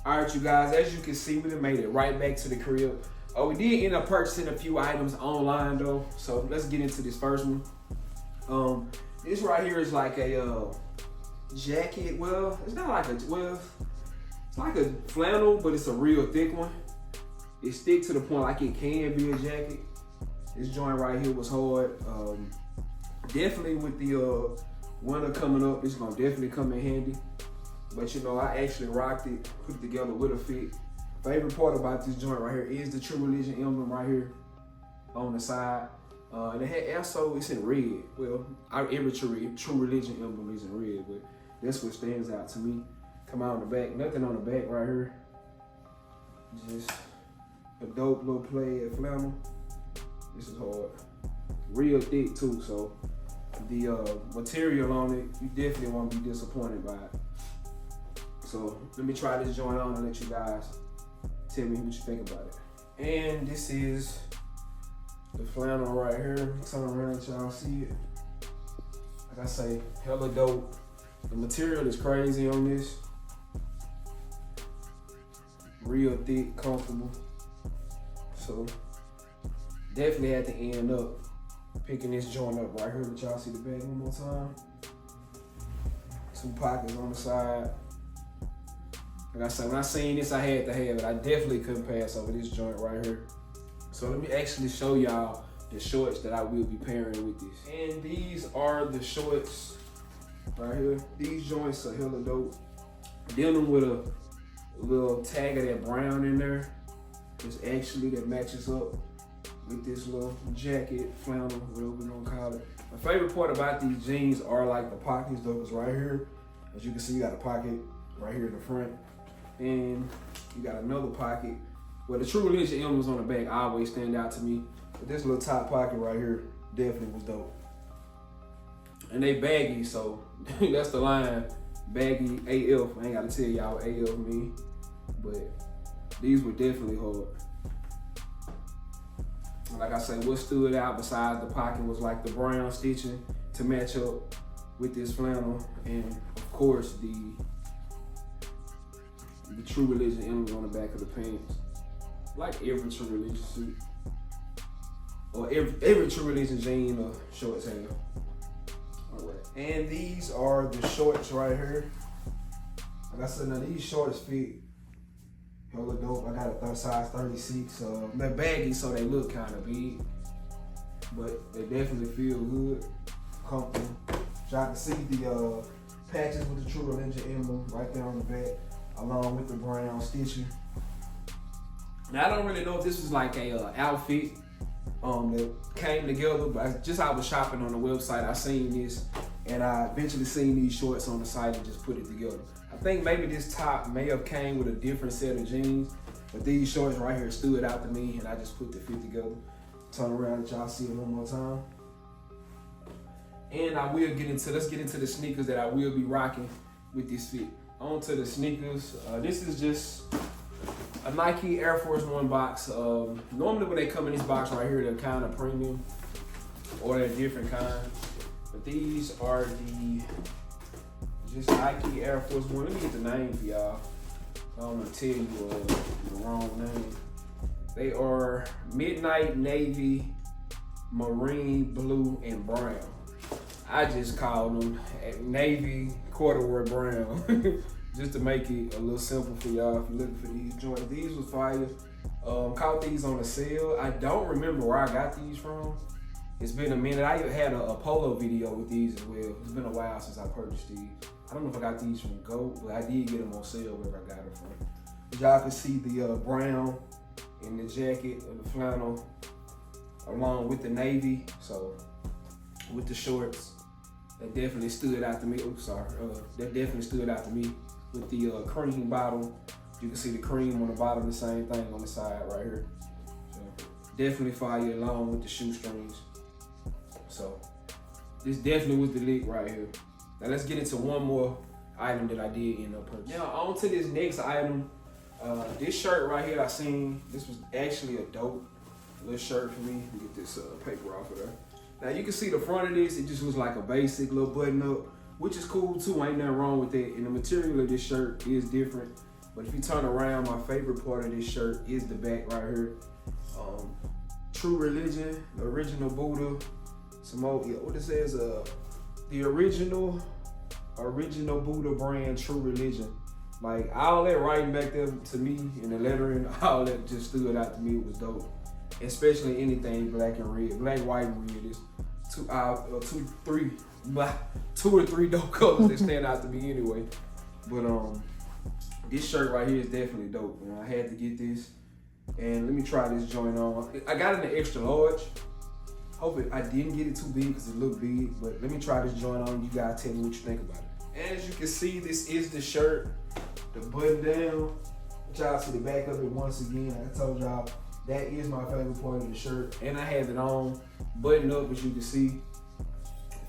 All right, you guys, as you can see, we done made it right back to the crib. We did end up purchasing a few items online though, so let's get into this first one. This right here is like a jacket. Well, it's not like it's like a flannel, but it's a real thick one. It's thick to the point like it can be a jacket. This joint right here was hard. Definitely with the winter coming up, it's gonna definitely come in handy. But you know, I actually rocked it, put it together with a fit. Favorite part about this joint right here is the True Religion emblem right here on the side. And it had also, it's in red. Well, every True Religion emblem is in red, but that's what stands out to me. Come out on the back, nothing on the back right here. Just a dope little play at flannel. This is hard. Real thick too, so the material on it, you definitely won't be disappointed by it. So let me try this joint on and let you guys tell me what you think about it. And this is the flannel right here. Turn around so y'all see it. Like I say, hella dope. The material is crazy on this. Real thick, comfortable. So definitely had to end up picking this joint up right here. Let y'all see the bag one more time. 2 pockets on the side. Like I said, when I seen this, I had to have it. I definitely couldn't pass over this joint right here. So let me actually show y'all the shorts that I will be pairing with this. And these are the shorts right here. These joints are hella dope. Dealing with a little tag of that brown in there. It's actually that matches up with this little jacket, flannel, whatever we're gonna call it. My favorite part about these jeans are like the pockets. Those right here. As you can see, you got a pocket right here in the front. And you got another pocket. Well, the True Religion emblems on the back always stand out to me. But this little top pocket right here definitely was dope. And they baggy, so that's the line. Baggy AF. I ain't gotta tell y'all what AF mean. But these were definitely hard. Like I say, what stood out besides the pocket was like the brown stitching to match up with this flannel. And of course, the True Religion emblem on the back of the pants. Like every True Religion suit. Or every True Religion jean or shorts have. Alright. And these are the shorts right here. Like I said, now these shorts fit hella dope. I got a size 36. They're baggy, so they look kind of big. But they definitely feel good, comfortable. Y'all can see the patches with the True Religion emblem right there on the back, along with the brown stitching. Now I don't really know if this was like a outfit that came together, but I was shopping on the website, I seen this, and I eventually seen these shorts on the site and just put it together. I think maybe this top may have came with a different set of jeans, but these shorts right here stood out to me, and I just put the fit together. Turn around and y'all see it one more time. And I will let's get into the sneakers that I will be rocking with this fit. On to the sneakers. This is just a Nike Air Force One box. Normally when they come in this box right here, they're kind of premium or they're different kind. But these are the just Nike Air Force One. Let me get the name for y'all. I don't want to tell you the wrong name. They are Midnight Navy, Marine Blue, and Brown. I just called them Navy Corduroy Brown. Just to make it a little simple for y'all if you're looking for these joints. These was fire. Caught these on a sale. I don't remember where I got these from. It's been a minute. I had a polo video with these as well. It's been a while since I purchased these. I don't know if I got these from GOAT, but I did get them on sale wherever I got them from. But y'all can see the brown in the jacket of the flannel along with the navy. So with the shorts, that definitely stood out to me. Oops, sorry. That definitely stood out to me. With the cream bottom, you can see the cream on the bottom, the same thing on the side right here. So definitely fire along with the shoestrings. So this definitely was the lick right here. Now let's get into one more item that I did end up purchasing. Now on to this next item. This shirt right here I seen, this was actually a dope little shirt for me. Let me get this paper off of there. Now you can see the front of this, it just was like a basic little button up, which is cool too, ain't nothing wrong with that. And the material of this shirt is different. But if you turn around, my favorite part of this shirt is the back right here. True Religion, the original Buddha. Some old, what it says, the original Buddha brand, True Religion. Like, all that writing back there to me in the lettering, all that just stood out to me. It was dope. Especially anything black and red. Black, white, and red is two or three dope colors that stand out to me anyway. But this shirt right here is definitely dope. I had to get this. And let me try this joint on. I got it in an extra large. Hope I didn't get it too big because it looked big. But let me try this joint on. You guys tell me what you think about it. And as you can see, this is the shirt. The button down. Y'all see the back of it once again. Like I told y'all, that is my favorite part of the shirt. And I have it on, button up, as you can see.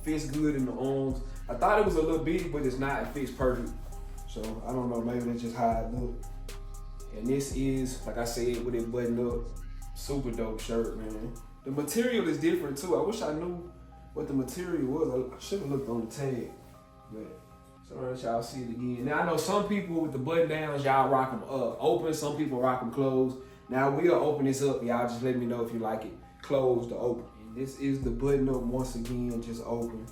Fits good in the arms. I thought it was a little big, but it's not. It fits perfect. So I don't know, maybe that's just how it look. And this is, like I said, with it buttoned up, super dope shirt, man. The material is different too. I wish I knew what the material was. I should have looked on the tag, but so let y'all see it again. Now I know some people with the button downs, y'all rock them open. Some people rock them closed. Now we'll open this up. Y'all just let me know if you like it closed or open. And this is the button up once again, just open.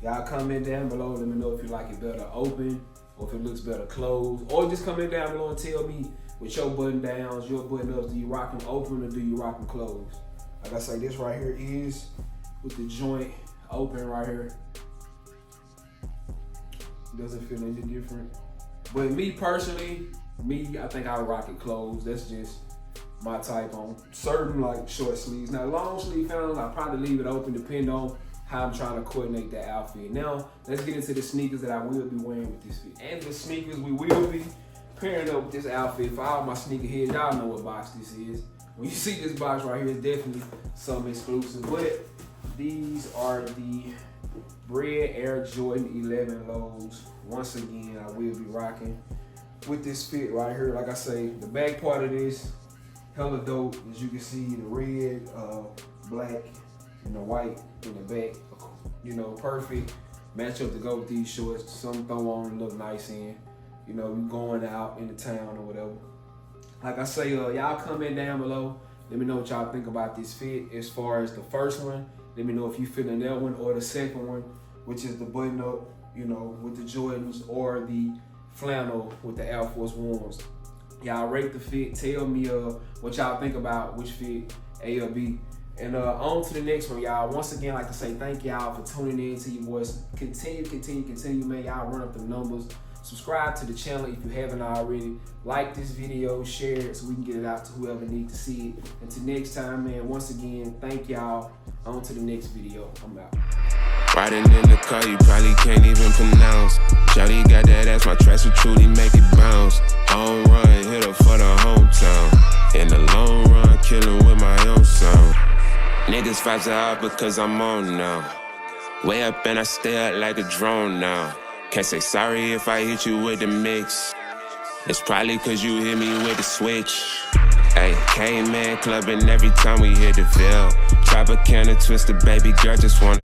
Y'all comment down below. Let me know if you like it better open or if it looks better closed. Or just comment down below and tell me with your button downs, your button ups, do you rock them open or do you rock them closed? Like I say, this right here is with the joint open right here. Doesn't feel any different. But me personally, I think I rock it closed. That's just my type on certain like short sleeves. Now long sleeve flannel, I'll probably leave it open depending on how I'm trying to coordinate that outfit. Now, let's get into the sneakers that I will be wearing with this fit. And the sneakers we will be pairing up with this outfit. For all my sneakerheads, y'all know what box this is. When you see this box right here, it's definitely something exclusive. But these are the Red Air Jordan 11 lows. Once again, I will be rocking with this fit right here. Like I say, the back part of this, hella dope. As you can see, the red, black, and the white in the back, you know, perfect match up to go with these shorts. Some throw on and look nice in, you know, you going out in the town or whatever. Like I say, y'all comment down below. Let me know what y'all think about this fit. As far as the first one, let me know if you feeling that one, or the second one, which is the button up, you know, with the Jordans, or the flannel with the Air Force Ones. Y'all rate the fit. Tell me what y'all think about which fit, A or B. And on to the next one, y'all. Once again, like to say thank y'all for tuning in to your voice. Continue, man. Y'all run up the numbers. Subscribe to the channel if you haven't already. Like this video, share it so we can get it out to whoever needs to see it. Until next time, man, once again, thank y'all. On to the next video. I'm out. Riding in the car, you probably can't even pronounce. Shawty got that ass, my tracks will truly make it bounce. Home run, hit her for the hometown. In the long run, killing with my own sound. Niggas vibes are out because I'm on now. Way up and I stay up like a drone now. Can't say sorry if I hit you with the mix. It's probably cause you hit me with the switch. Hey, K-Man clubbing every time we hit the Ville. Tropicana Twister, baby girl just wanna